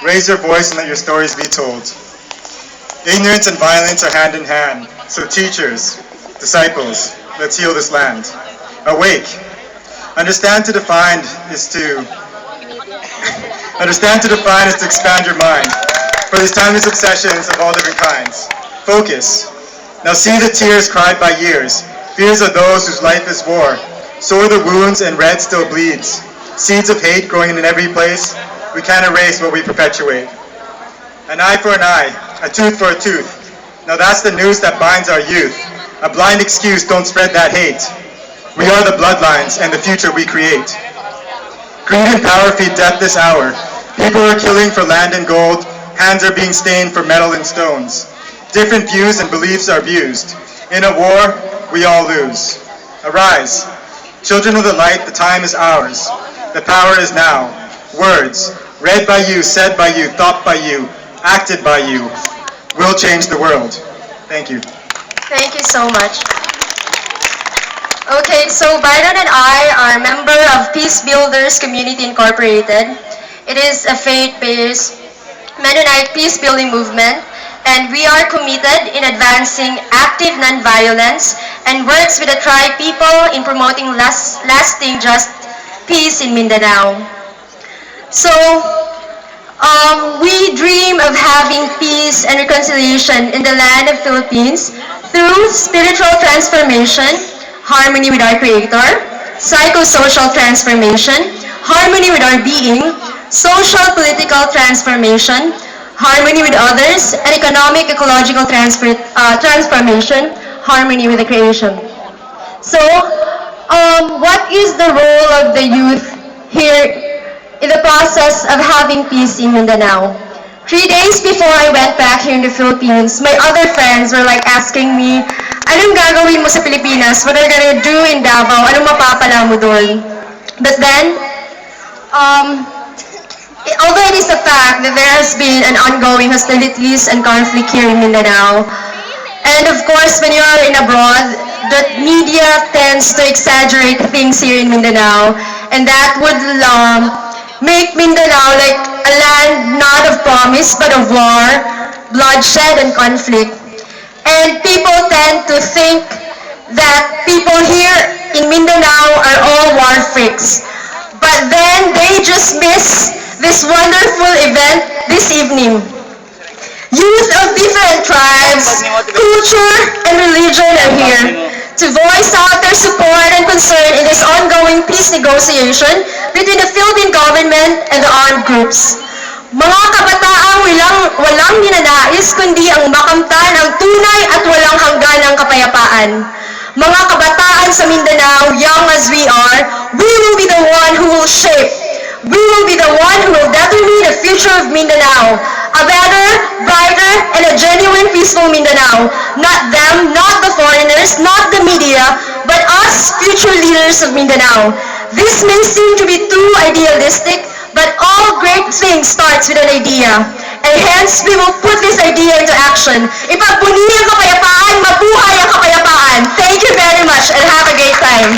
Raise your voice and let your stories be told. Ignorance and violence are hand in hand, so teachers, disciples, let's heal this land. Awake. Understand to define is to Understand to define is to expand your mind for these timeless obsessions of all different kinds. Focus. Now see the tears cried by years, fears of those whose life is war. Sore the wounds and red still bleeds. Seeds of hate growing in every place. We can't erase what we perpetuate. An eye for an eye, a tooth for a tooth. Now that's the noose that binds our youth. A blind excuse, don't spread that hate. We are the bloodlines and the future we create. Greed and power feed death this hour. People are killing for land and gold. Hands are being stained for metal and stones. Different views and beliefs are abused. In a war, we all lose. Arise. Children of the light, the time is ours. The power is now. Words, read by you, said by you, thought by you, acted by you, will change the world. Thank you. Thank you so much. Okay, so Byron and I are a member of Peace Builders Community Incorporated. It is a faith-based Mennonite peace-building movement, and we are committed in advancing active nonviolence and works with the tribe people in promoting lasting just peace in Mindanao. So, we dream of having peace and reconciliation in the land of Philippines through spiritual transformation, harmony with our Creator, psychosocial transformation, harmony with our being, social political transformation, harmony with others, and economic ecological transformation, harmony with the creation. So, what is the role of the youth here in the process of having peace in Mindanao? 3 days before I went back here in the Philippines, my other friends were like asking me, anong gagawin mo sa Pilipinas? What are you gonna do in Davao? Anong mapapala mo doon? But then, although it is a fact that there has been an ongoing hostilities and conflict here in Mindanao, and of course, when you are in abroad, the media tends to exaggerate things here in Mindanao, and that would make Mindanao like a land not of promise but of war, bloodshed, and conflict. And people tend to think that people here in Mindanao are all war freaks. But then they just miss this wonderful event this evening. Youth of different tribes, culture, and religion are here to voice out their support and concern in this ongoing peace negotiation between the Philippine government and the armed groups. Mga kabataang walang ninanais kundi ang makamtan ang tunay at walang hangganang kapayapaan. Mga kabataan sa Mindanao, young as we are, we will be the one who will shape. We will be the one who will determine the future of Mindanao. A better, brighter, and a genuine peaceful Mindanao. Not them, not the foreigners, not the media, but us, future leaders of Mindanao. This may seem to be too idealistic, but all great things starts with an idea. And hence, we will put this idea into action. Ipagbunyi ang kapayapaan, mabuhay ang kapayapaan. Thank you very much and have a great time.